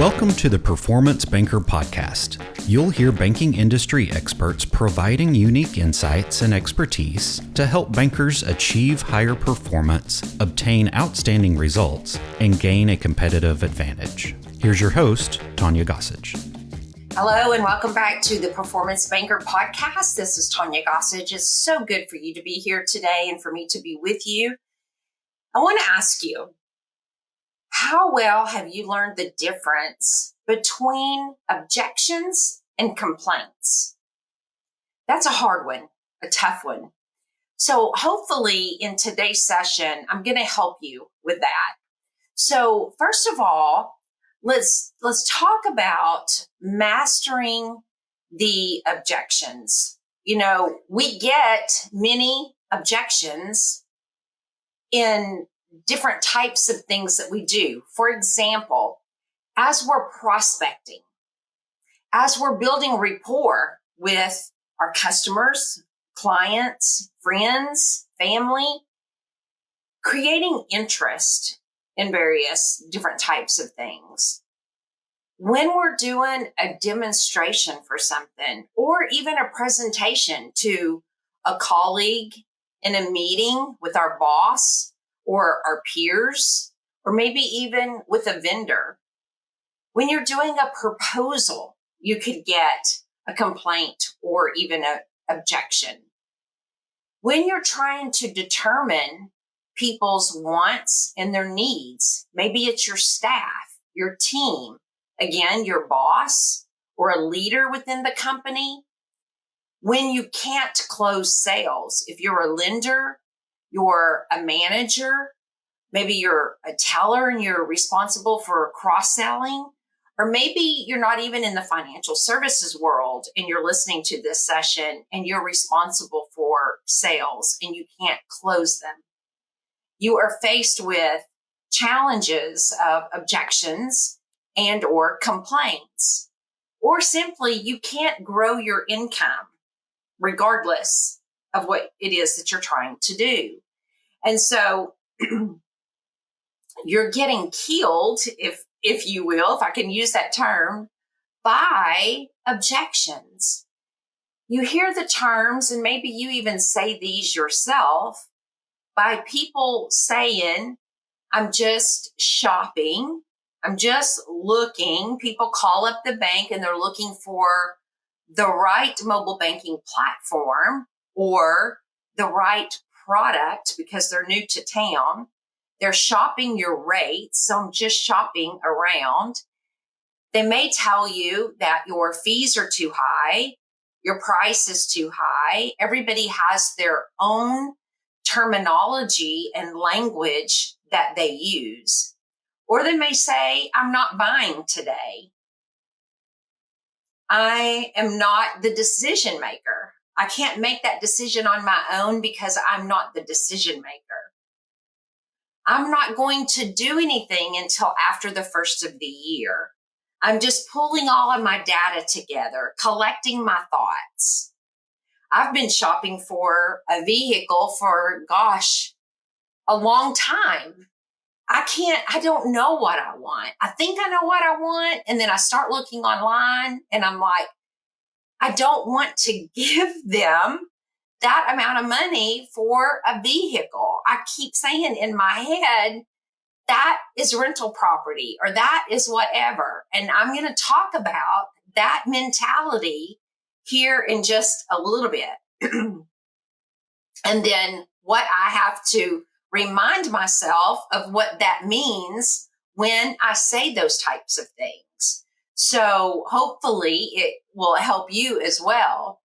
Welcome to the Performance Banker Podcast. You'll hear banking industry experts providing unique insights and expertise to help bankers achieve higher performance, obtain outstanding results, and gain a competitive advantage. Here's your host, Tanya Gossage. Hello, and welcome back to the Performance Banker Podcast. This is Tanya Gossage. It's so good for you to be here today and for me to be with you. I want to ask you, how well have you learned the difference between objections and complaints? That's a hard one, a tough one. So hopefully in today's session, I'm going to help you with that. So first of all, let's talk about mastering the objections. You know, we get many objections in different types of things that we do. For example, as we're prospecting, as we're building rapport with our customers, clients, friends, family, creating interest in various different types of things. When we're doing a demonstration for something, or even a presentation to a colleague in a meeting with our boss, or our peers, or maybe even with a vendor. When you're doing a proposal, you could get a complaint or even an objection. When you're trying to determine people's wants and their needs, maybe it's your staff, your team, again, your boss, or a leader within the company. When you can't close sales, if you're a lender, you're a manager, maybe you're a teller and you're responsible for cross-selling, or maybe you're not even in the financial services world and you're listening to this session and you're responsible for sales and you can't close them. You are faced with challenges of objections and or complaints, or simply you can't grow your income regardless of what it is that you're trying to do. And so you're getting killed, if you will, if I can use that term, by objections. You hear the terms, and maybe you even say these yourself, by people saying, I'm just shopping, I'm just looking. People call up the bank and they're looking for the right mobile banking platform or the right product because they're new to town. They're shopping your rates. So I'm just shopping around. They may tell you that your fees are too high. Your price is too high. Everybody has their own terminology and language that they use. Or they may say, I'm not buying today. I am not the decision maker. I can't make that decision on my own because I'm not the decision maker. I'm not going to do anything until after the first of the year. I'm just pulling all of my data together, collecting my thoughts. I've been shopping for a vehicle for, a long time. I don't know what I want. I think I know what I want. And then I start looking online and I'm like, I don't want to give them that amount of money for a vehicle. I keep saying in my head, that is rental property or that is whatever. And I'm going to talk about that mentality here in just a little bit. And then what I have to remind myself of what that means when I say those types of things. So hopefully it will help you as well.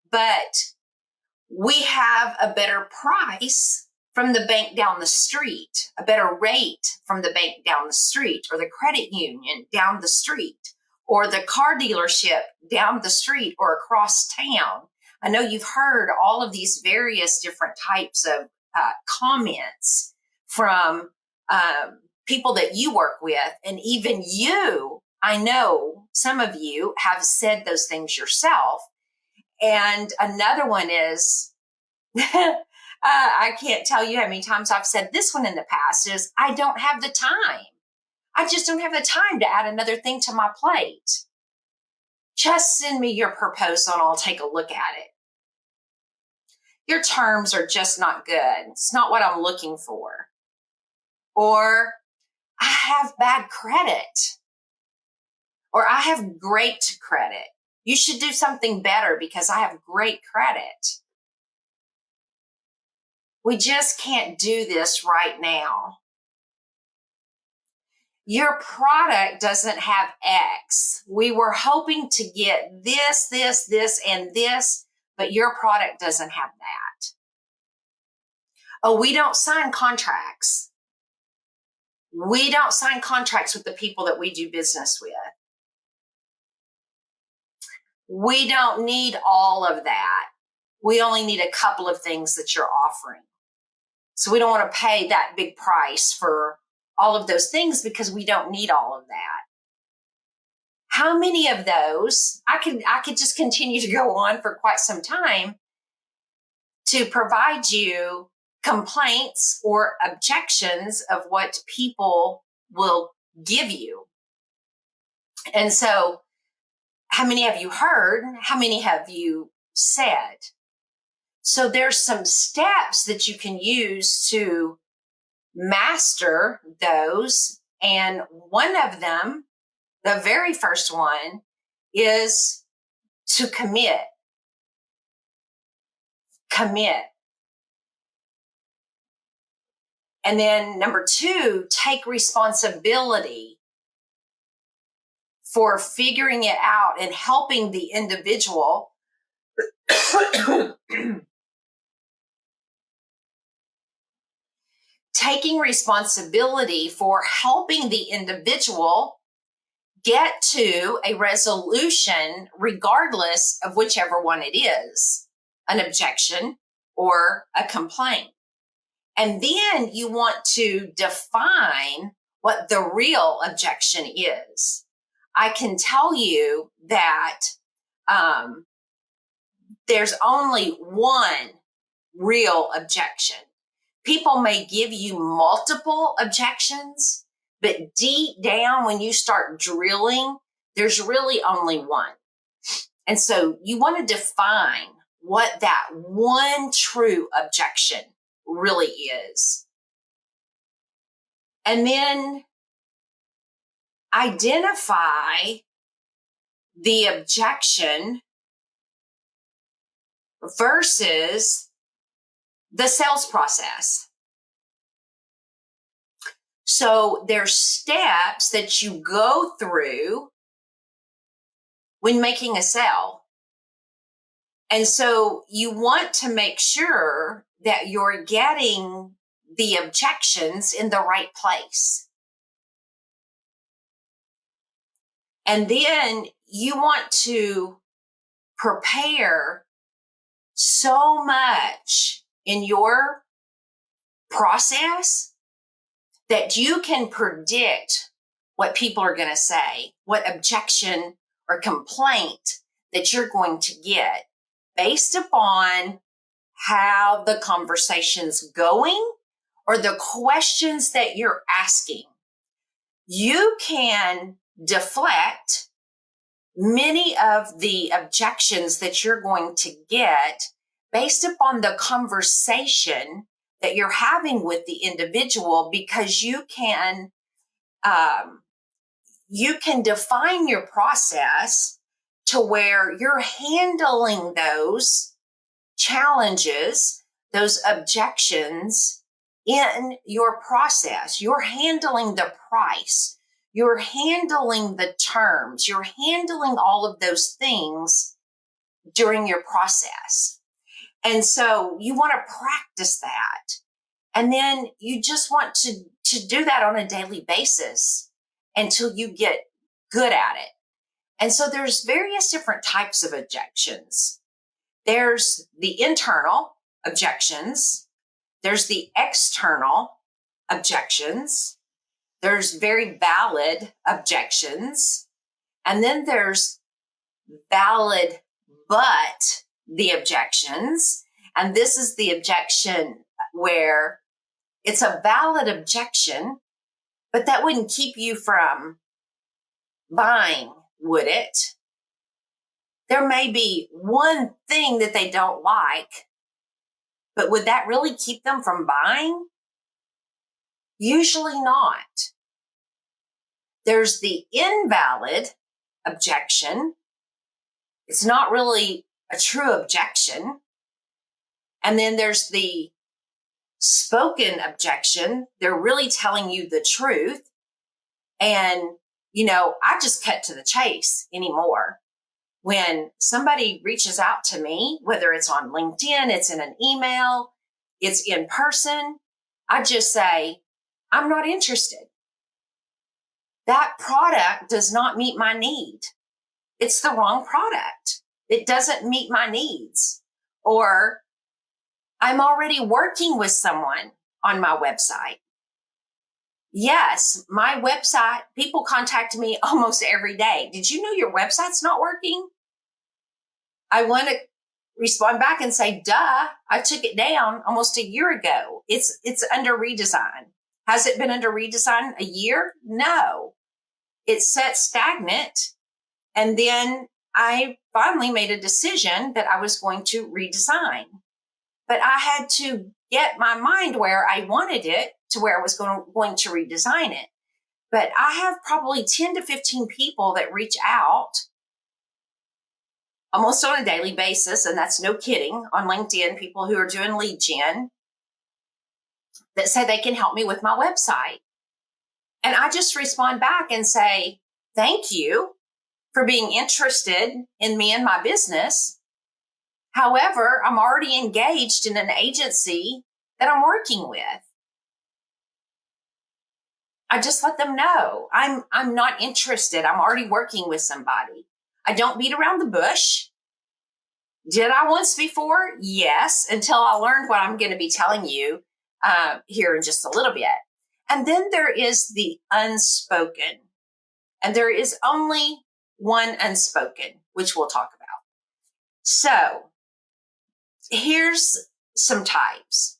But we have a better price from the bank down the street, a better rate from the bank down the street, or the credit union down the street, or the car dealership down the street or across town. I know you've heard all of these various different types of comments from people that you work with, and even you, I know some of you have said those things yourself. And another one is, I can't tell you how many times I've said this one in the past, is I don't have the time. I just don't have the time to add another thing to my plate. Just send me your proposal and I'll take a look at it. Your terms are just not good. It's not what I'm looking for. Or I have bad credit. Or I have great credit. You should do something better because I have great credit. We just can't do this right now. Your product doesn't have X. We were hoping to get this, and this, but your product doesn't have that. Oh, we don't sign contracts. We don't sign contracts with the people that we do business with. We don't need all of that. We only need a couple of things that you're offering. So we don't want to pay that big price for all of those things because we don't need all of that. How many of those, I could just continue to go on for quite some time to provide you complaints or objections of what people will give you. And so how many have you heard? How many have you said? So there's some steps that you can use to master those. And one of them, the very first one, is to commit. Commit. And then number 2, take responsibility for figuring it out and helping the individual taking responsibility for helping the individual get to a resolution regardless of whichever one it is, an objection or a complaint. And then you want to define what the real objection is. I can tell you that there's only one real objection. People may give you multiple objections, but deep down when you start drilling, there's really only one. And so you want to define what that one true objection really is. And then identify the objection versus the sales process. So there's steps that you go through when making a sale. And so you want to make sure that you're getting the objections in the right place. And then you want to prepare so much in your process that you can predict what people are going to say, what objection or complaint that you're going to get based upon how the conversation's going or the questions that you're asking. You can deflect many of the objections that you're going to get based upon the conversation that you're having with the individual, because you can define your process to where you're handling those challenges, those objections in your process. You're handling the price. You're handling the terms. You're handling all of those things during your process. And so you want to practice that. And then you just want to do that on a daily basis until you get good at it. And so there's various different types of objections. There's the internal objections. There's the external objections. There's very valid objections. And then there's valid but the objections. And this is the objection where it's a valid objection, But that wouldn't keep you from buying, would it? There may be one thing that they don't like, but would that really keep them from buying? Usually not. There's the invalid objection. It's not really a true objection. And then there's the spoken objection. They're really telling you the truth. And, I just cut to the chase anymore. When somebody reaches out to me, whether it's on LinkedIn, it's in an email, it's in person, I just say, I'm not interested. That product does not meet my need. It's the wrong product. It doesn't meet my needs. Or I'm already working with someone on my website. Yes, my website, people contact me almost every day. Did you know your website's not working? I want to respond back and say, duh, I took it down almost a year ago. It's under redesign. Has it been under redesign a year? No. It sat stagnant. And then I finally made a decision that I was going to redesign. But I had to get my mind where I wanted it to where I was going to redesign it. But I have probably 10 to 15 people that reach out almost on a daily basis, and that's no kidding, on LinkedIn, people who are doing lead gen that say they can help me with my website. And I just respond back and say, thank you for being interested in me and my business. However, I'm already engaged in an agency that I'm working with. I just let them know I'm not interested. I'm already working with somebody. I don't beat around the bush. Did I once before? Yes, until I learned what I'm going to be telling you here in just a little bit. And then there is the unspoken. And there is only one unspoken, which we'll talk about. So here's some types.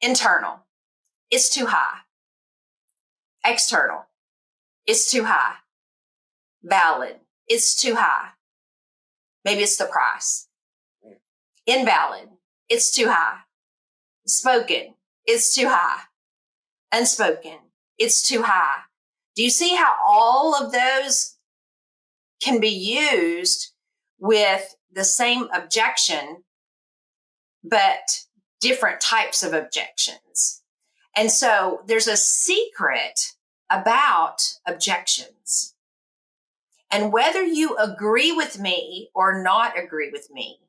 Internal, it's too high. External, it's too high. Valid, it's too high. Maybe it's the price. Invalid, it's too high. Spoken, it's too high. Unspoken, it's too high. Do you see how all of those can be used with the same objection, but different types of objections? And so there's a secret about objections. And whether you agree with me or not agree with me,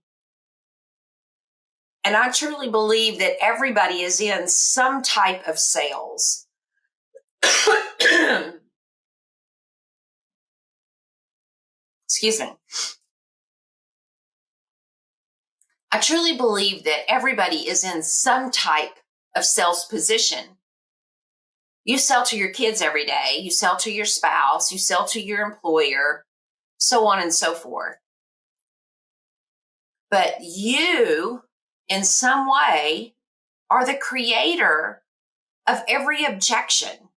and I truly believe that everybody is in some type of sales. Excuse me. I truly believe that everybody is in some type of sales position. You sell to your kids every day. You sell to your spouse. You sell to your employer, so on and so forth. But you, in some way, are the creator of every objection.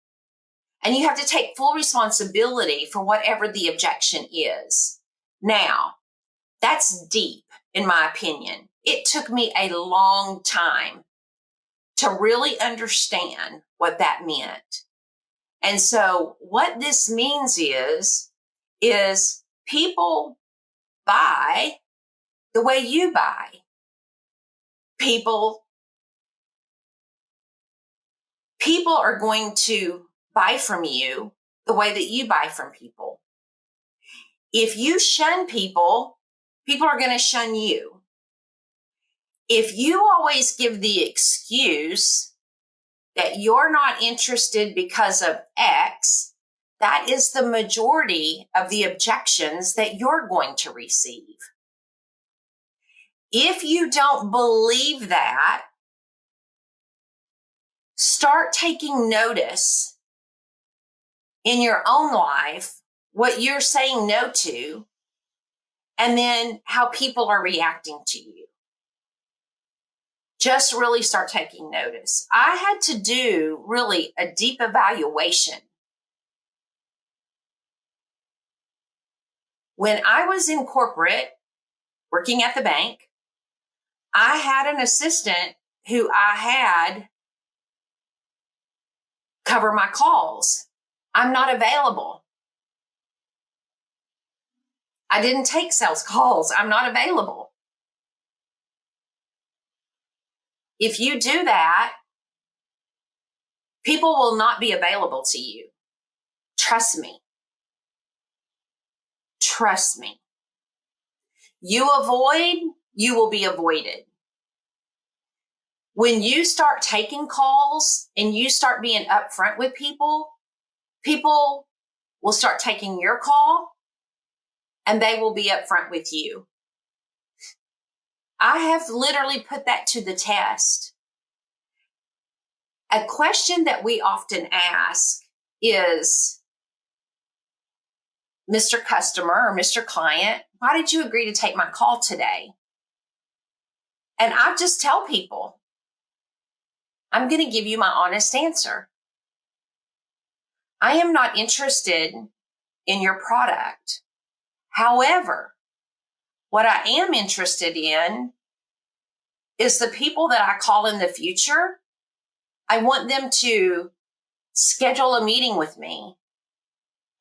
And you have to take full responsibility for whatever the objection is. Now, that's deep, in my opinion. It took me a long time to really understand what that meant. And so what this means is people buy the way you buy. People are going to buy from you the way that you buy from people. If you shun people, people are going to shun you. If you always give the excuse that you're not interested because of X, that is the majority of the objections that you're going to receive. If you don't believe that, start taking notice in your own life what you're saying no to, and then how people are reacting to you. just really start taking notice. I had to do really a deep evaluation. When I was in corporate, working at the bank, I had an assistant who I had cover my calls. I'm not available. I didn't take sales calls. I'm not available. If you do that, people will not be available to you. Trust me. Trust me. You avoid, you will be avoided. When you start taking calls and you start being upfront with people, people will start taking your call and they will be upfront with you. I have literally put that to the test. A question that we often ask is, Mr. Customer or Mr. Client, why did you agree to take my call today? And I just tell people, I'm going to give you my honest answer. I am not interested in your product. However, what I am interested in is the people that I call in the future. I want them to schedule a meeting with me.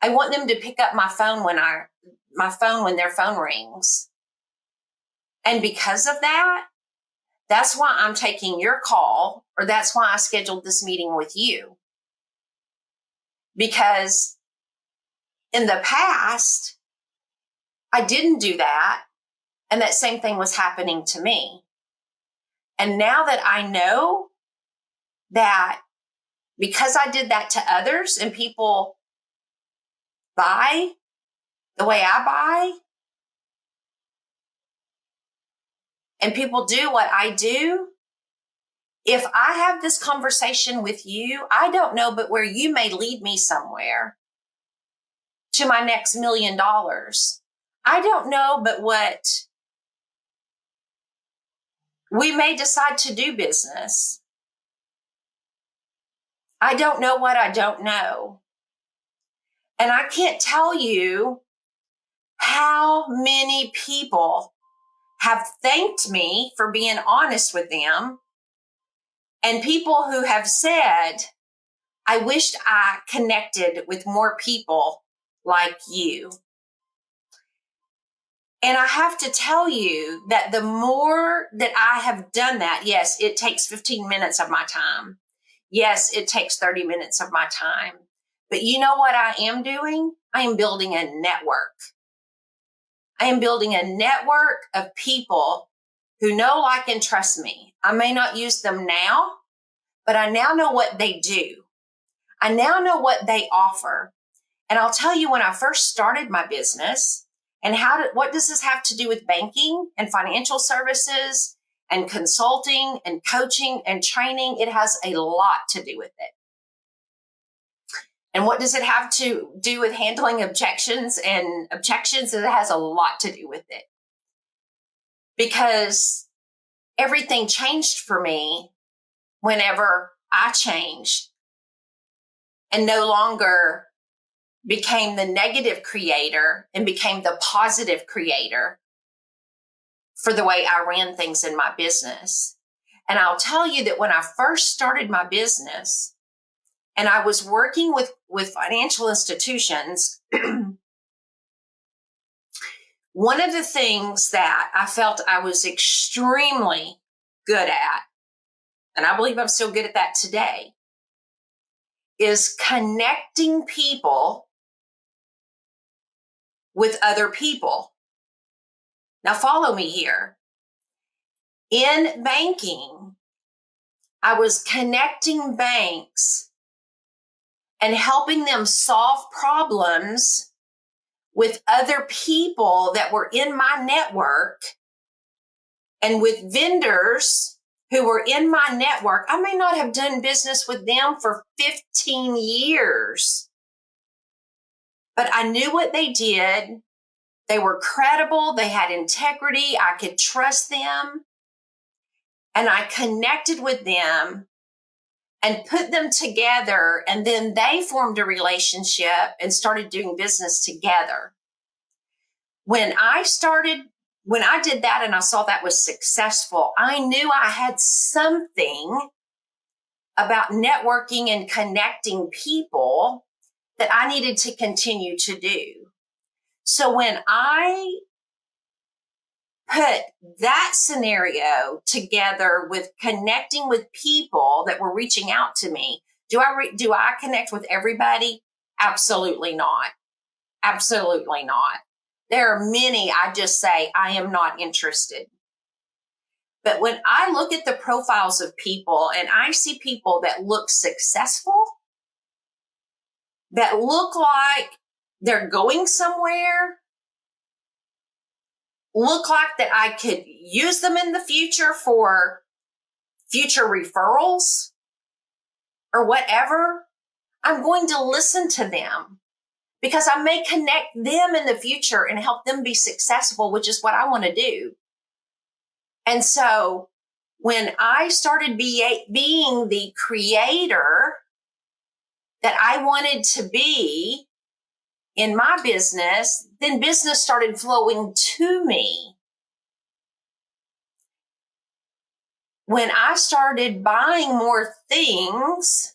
I want them to pick up my phone when their phone rings. And because of that, that's why I'm taking your call, or that's why I scheduled this meeting with you. Because in the past, I didn't do that, and that same thing was happening to me. And now that I know that because I did that to others and people buy the way I buy, and people do what I do, if I have this conversation with you, I don't know but where you may lead me somewhere to my next $1 million. I don't know but what we may decide to do business. I don't know what I don't know. And I can't tell you how many people have thanked me for being honest with them, and people who have said, I wished I connected with more people like you. And I have to tell you that the more that I have done that, yes, it takes 15 minutes of my time. Yes, it takes 30 minutes of my time. But you know what I am doing? I am building a network. I am building a network of people who know, like, and trust me. I may not use them now, but I now know what they do. I now know what they offer. And I'll tell you, when I first started my business, and what does this have to do with banking and financial services and consulting and coaching and training? It has a lot to do with it. And what does it have to do with handling objections and objections? It has a lot to do with it. Because everything changed for me whenever I changed and no longer became the negative creator and became the positive creator for the way I ran things in my business. And I'll tell you that when I first started my business and I was working with financial institutions, one of the things that I felt I was extremely good at, and I believe I'm still good at that today, is connecting people with other people. Now follow me here. In banking, I was connecting banks and helping them solve problems with other people that were in my network and with vendors who were in my network. I may not have done business with them for 15 years, but I knew what they did. They were credible. They had integrity. I could trust them. and I connected with them and put them together, and then they formed a relationship and started doing business together. When I did that and I saw that was successful, I knew I had something about networking and connecting people that I needed to continue to do. So when I put that scenario together with connecting with people that were reaching out to me, do I connect with everybody? Absolutely not. Absolutely not. There are many I just say, I am not interested. But when I look at the profiles of people and I see people that look successful, that look like they're going somewhere, look like that I could use them in the future for future referrals or whatever, I'm going to listen to them because I may connect them in the future and help them be successful, which is what I want to do. And so when I started being the creator that I wanted to be in my business, then business started flowing to me. When I started buying more things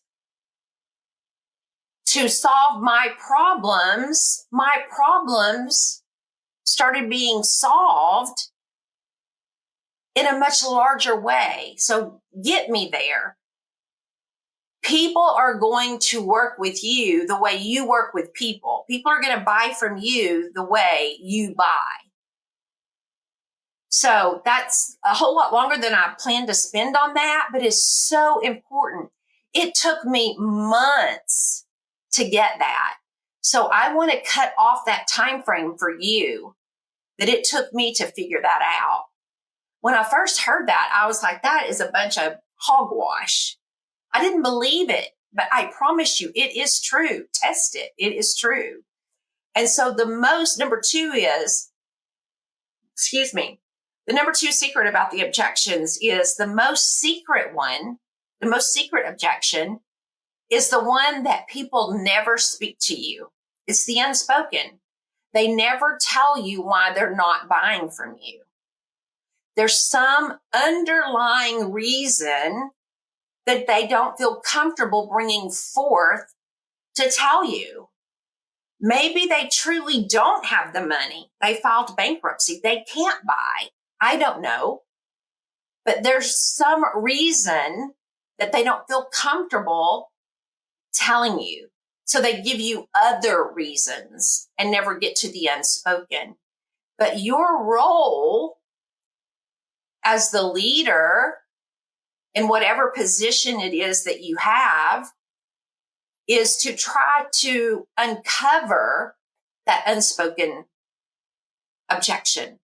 to solve my problems started being solved in a much larger way. So get me there. People are going to work with you the way you work with people. People are going to buy from you the way you buy. So that's a whole lot longer than I planned to spend on that, but it's so important. It took me months to get that. So I want to cut off that time frame for you that it took me to figure that out. When I first heard that, I was like, that is a bunch of hogwash. I didn't believe it, but I promise you, it is true. Test it. It is true. And so the number two secret about the objections is the most secret objection is the one that people never speak to you. It's the unspoken. They never tell you why they're not buying from you. There's some underlying reason that they don't feel comfortable bringing forth to tell you. Maybe they truly don't have the money. They filed bankruptcy. They can't buy. I don't know. But there's some reason that they don't feel comfortable telling you. So they give you other reasons and never get to the unspoken. But your role as the leader in whatever position it is that you have is to try to uncover that unspoken objection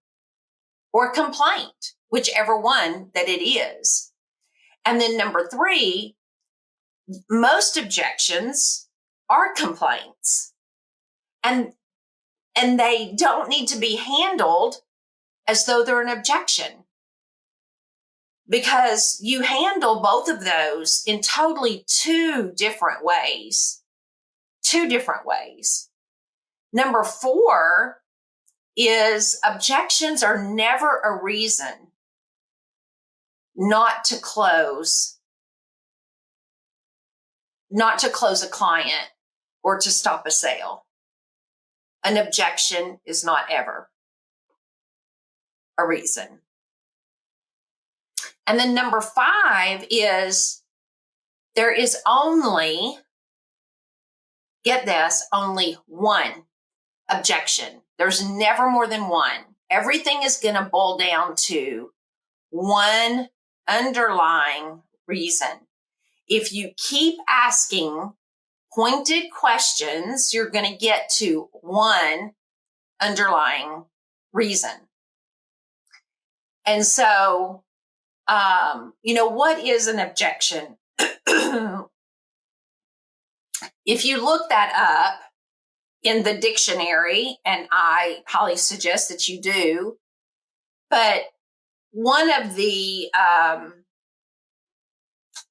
or complaint, whichever one that it is. And then number three, most objections are complaints, and they don't need to be handled as though they're an objection, because you handle both of those in totally two different ways. Number four is objections are never a reason not to close a client or to stop a sale. An objection is not ever a reason. And then number five is there is only, get this, only one objection. There's never more than one. Everything is going to boil down to one underlying reason. If you keep asking pointed questions, you're going to get to one underlying reason. And so, what is an objection? If you look that up in the dictionary, and I highly suggest that you do, but one of the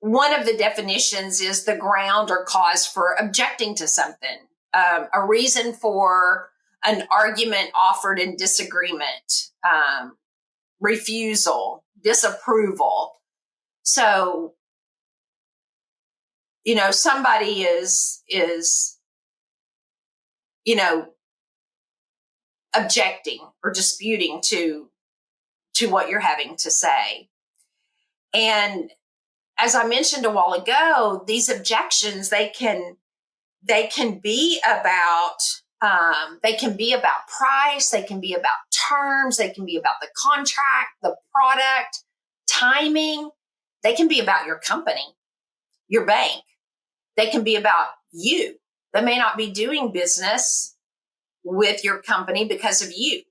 one of the definitions is the ground or cause for objecting to something, a reason for an argument offered in disagreement, refusal, disapproval. So, somebody is, objecting or disputing to what you're having to say. And as I mentioned a while ago, these objections, they can be about price, they can be about terms, they can be about the contract, the product, timing, they can be about your company, your bank, they can be about you. They may not be doing business with your company because of you.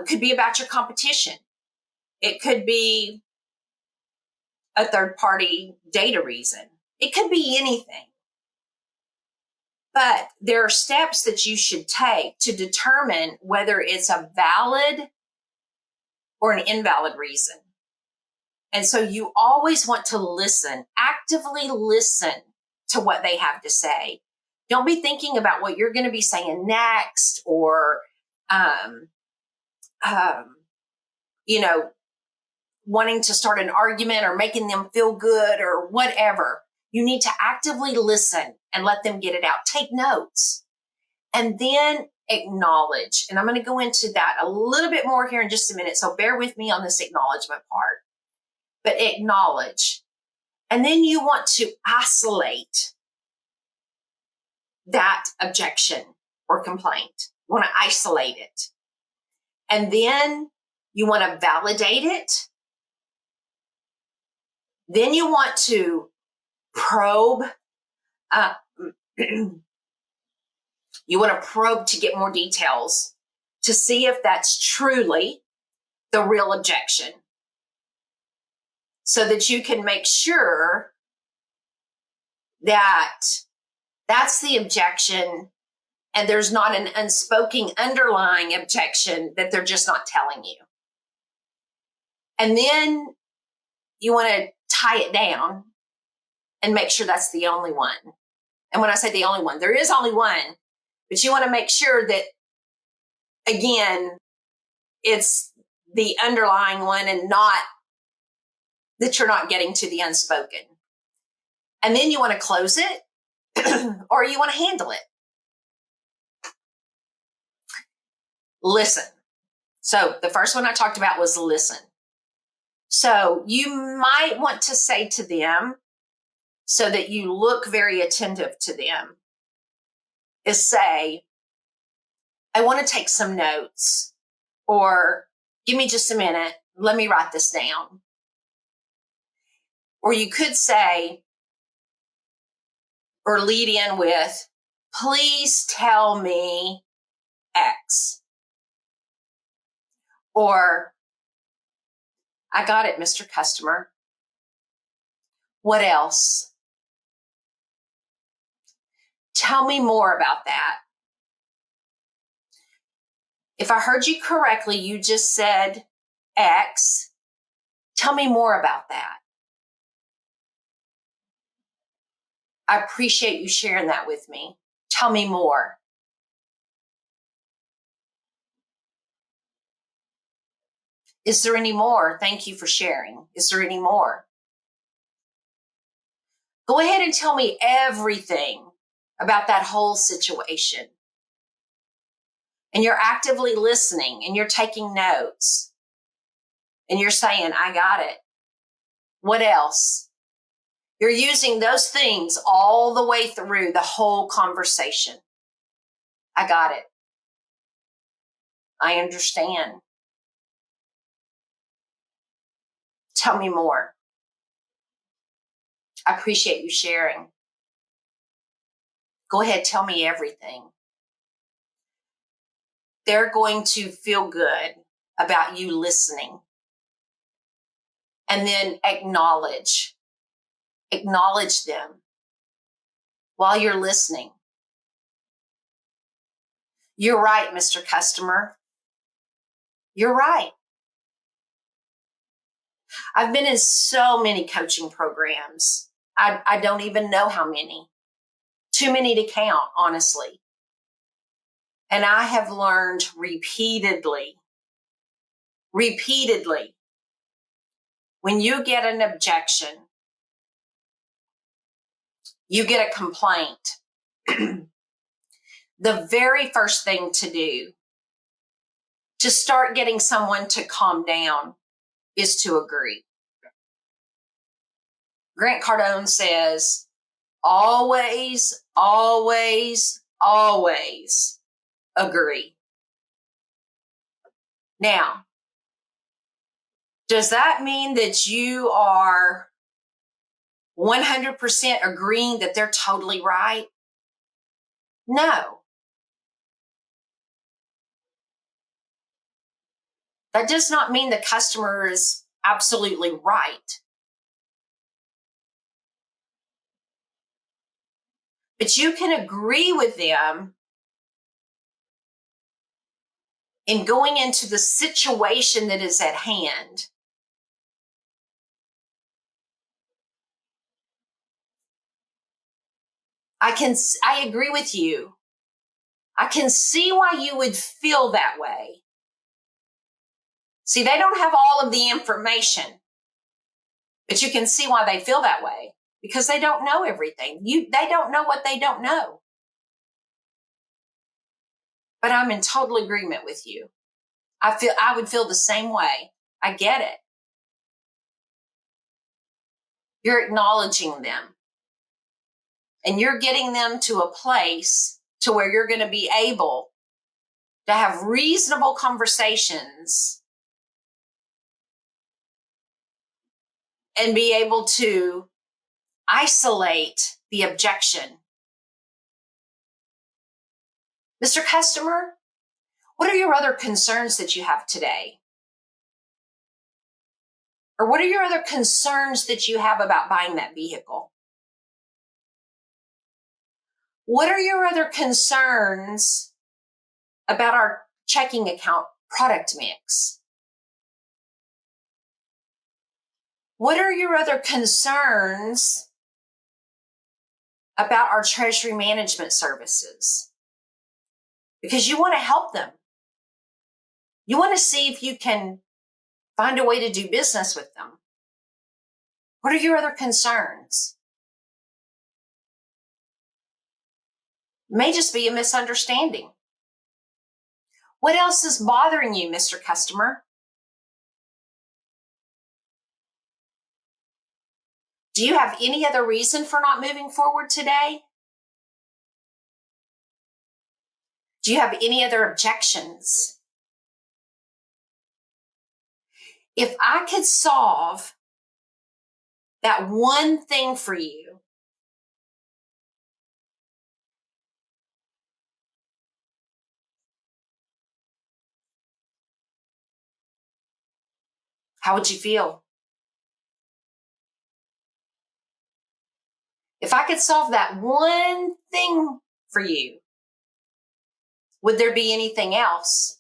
Could be about your competition. It could be a third-party data reason. It could be anything. But there are steps that you should take to determine whether it's a valid or an invalid reason. And so you always want to listen, actively listen to what they have to say. Don't be thinking about what you're going to be saying next, or, wanting to start an argument or making them feel good or whatever. You need to actively listen and let them get it out. Take notes and then acknowledge. And I'm going to go into that a little bit more here in just a minute. So bear with me on this acknowledgement part. But acknowledge. And then you want to isolate that objection or complaint. You want to isolate it. And then you want to validate it. Then you want to probe. You want to probe to get more details to see if that's truly the real objection, so that you can make sure that that's the objection and there's not an unspoken underlying objection that they're just not telling you. And then you want to tie it down and make sure that's the only one. And when I say the only one, there is only one, but you want to make sure that, again, it's the underlying one and not that you're not getting to the unspoken. And then you want to close it or you want to handle it. Listen. So the first one I talked about was listen. So you might want to say to them, so that you look very attentive to them, is say, I want to take some notes, or give me just a minute. Let me write this down. Or you could say, or lead in with, please tell me X. Or, I got it, Mr. Customer. What else? Tell me more about that. If I heard you correctly, you just said X. Tell me more about that. I appreciate you sharing that with me. Tell me more. Is there any more? Thank you for sharing. Is there any more? Go ahead and tell me everything about that whole situation. And you're actively listening and you're taking notes. And you're saying, I got it. What else? You're using those things all the way through the whole conversation. I got it. I understand. Tell me more. I appreciate you sharing. Go ahead, tell me everything. They're going to feel good about you listening. And then acknowledge them while you're listening. You're right, Mr. Customer. You're right. I've been in so many coaching programs. I don't even know how many. Too many to count, honestly. And I have learned repeatedly, when you get an objection, you get a complaint. The very first thing to do to start getting someone to calm down is to agree. Grant Cardone says, always, always, always agree. Now, does that mean that you are 100% agreeing that they're totally right? No. That does not mean the customer is absolutely right. But you can agree with them in going into the situation that is at hand. I agree with you. I can see why you would feel that way. See, they don't have all of the information, but you can see why they feel that way because they don't know everything. They don't know what they don't know. But I'm in total agreement with you. I would feel the same way. I get it. You're acknowledging them. And you're getting them to a place to where you're going to be able to have reasonable conversations and be able to isolate the objection. Mr. Customer, what are your other concerns that you have today? Or what are your other concerns that you have about buying that vehicle? What are your other concerns about our checking account product mix? What are your other concerns about our treasury management services? Because you want to help them. You want to see if you can find a way to do business with them. What are your other concerns? It may just be a misunderstanding. What else is bothering you, Mr. Customer? Do you have any other reason for not moving forward today? Do you have any other objections? If I could solve that one thing for you, how would you feel? If I could solve that one thing for you, would there be anything else?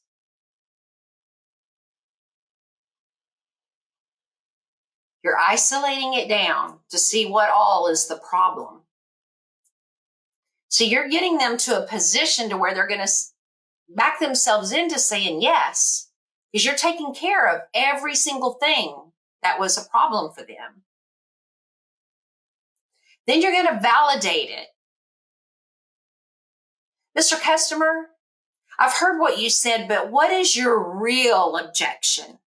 You're isolating it down to see what all is the problem. So you're getting them to a position to where they're going to back themselves into saying yes, because you're taking care of every single thing that was a problem for them. Then you're going to validate it. Mr. Customer, I've heard what you said, but what is your real objection?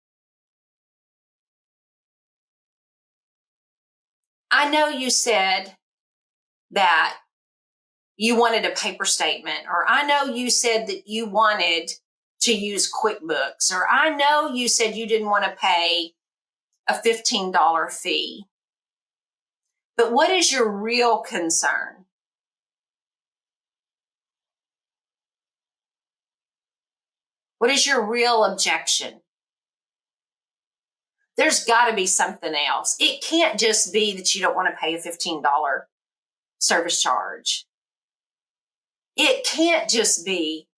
I know you said that you wanted a paper statement, or I know you said that you wanted to use QuickBooks, or I know you said you didn't want to pay a $15 fee. But what is your real concern? What is your real objection? There's got to be something else. It can't just be that you don't want to pay a $15 service charge. It can't just be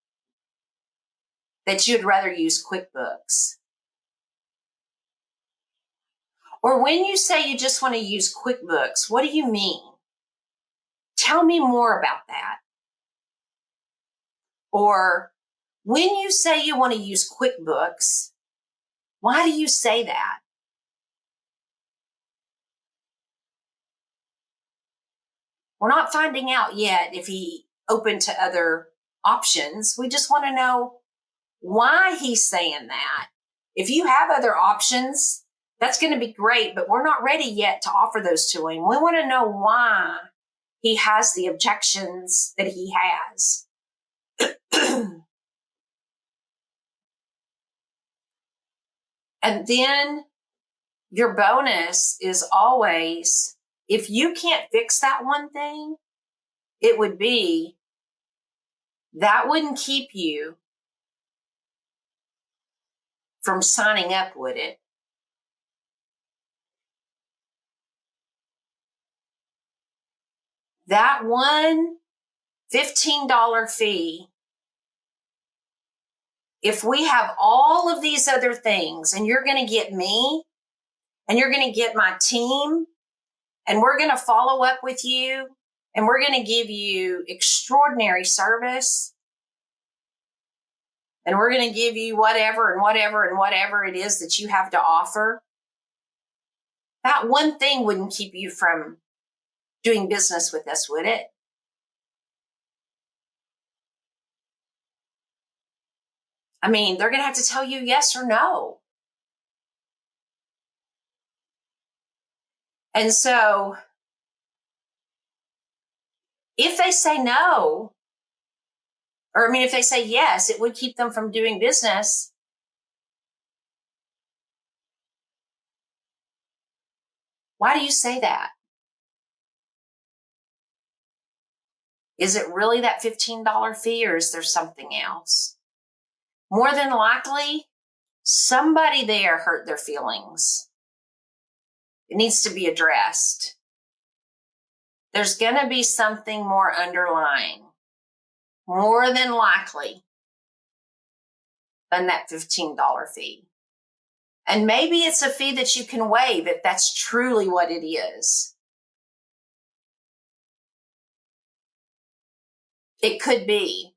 that you'd rather use QuickBooks. Or when you say you just want to use QuickBooks, what do you mean? Tell me more about that. Or when you say you want to use QuickBooks, why do you say that? We're not finding out yet if he opened to other options. We just want to know why he's saying that. If you have other options, that's going to be great, but we're not ready yet to offer those to him. We want to know why he has the objections that he has. And then your bonus is always, if you can't fix that one thing, it would be, that wouldn't keep you from signing up, would it? That one $15 fee, if we have all of these other things, and you're going to get me, and you're going to get my team, and we're going to follow up with you, and we're going to give you extraordinary service, and we're going to give you whatever and whatever and whatever it is that you have to offer, that one thing wouldn't keep you from doing business with us, would it? I mean, they're going to have to tell you yes or no. And so if they say no, or I mean, if they say yes, it would keep them from doing business. Why do you say that? Is it really that $15 fee, or is there something else? More than likely, somebody there hurt their feelings. It needs to be addressed. There's going to be something more underlying, more than likely, than that $15 fee. And maybe it's a fee that you can waive if that's truly what it is. It could be.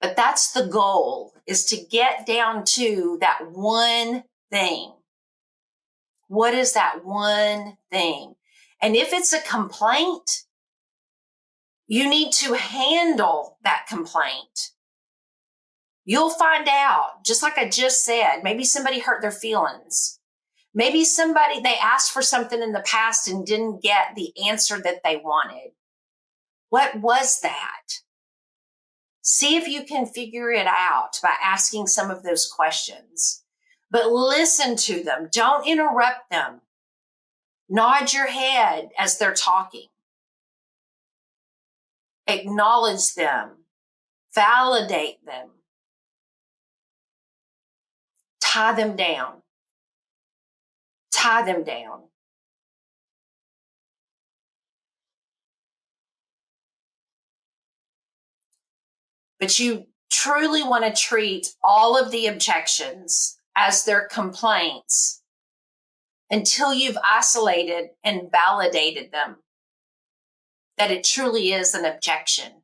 But that's the goal, is to get down to that one thing. What is that one thing? And if it's a complaint, you need to handle that complaint. You'll find out, just like I just said, maybe somebody hurt their feelings. Maybe they asked for something in the past and didn't get the answer that they wanted. What was that? See if you can figure it out by asking some of those questions. But listen to them. Don't interrupt them. Nod your head as they're talking. Acknowledge them. Validate them. Tie them down. Tie them down. But you truly want to treat all of the objections as their complaints until you've isolated and validated them, that it truly is an objection.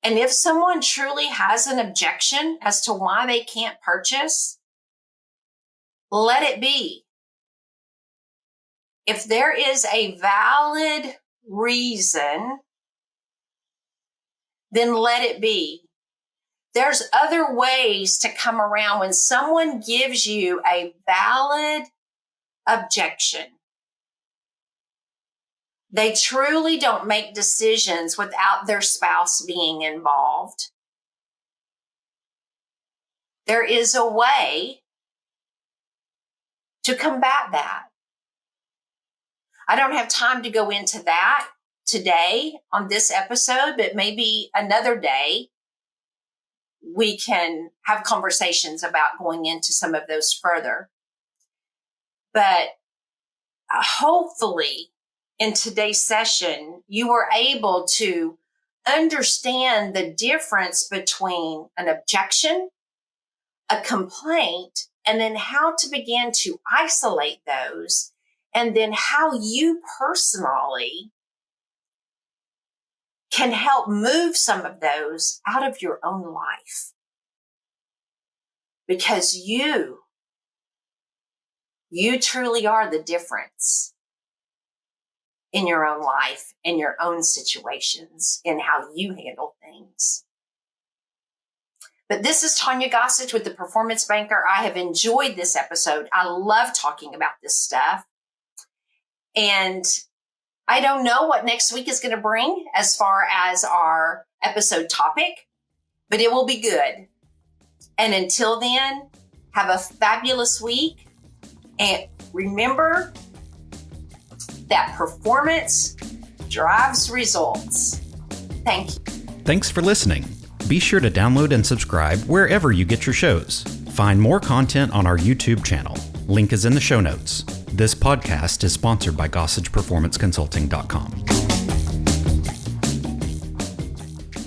And if someone truly has an objection as to why they can't purchase, let it be. If there is a valid reason, then let it be. There's other ways to come around when someone gives you a valid objection. They truly don't make decisions without their spouse being involved. There is a way to combat that. I don't have time to go into that today on this episode, but maybe another day we can have conversations about going into some of those further. But hopefully in today's session, you were able to understand the difference between an objection, a complaint, and then how to begin to isolate those, and then how you personally can help move some of those out of your own life. Because you truly are the difference in your own life, in your own situations, in how you handle things. But this is Tanya Gossage with the Performance Banker. I have enjoyed this episode. I love talking about this stuff. And I don't know what next week is going to bring as far as our episode topic, but it will be good. And until then, have a fabulous week. And remember that performance drives results. Thank you. Thanks for listening. Be sure to download and subscribe wherever you get your shows. Find more content on our YouTube channel. Link is in the show notes. This podcast is sponsored by GossagePerformanceConsulting.com.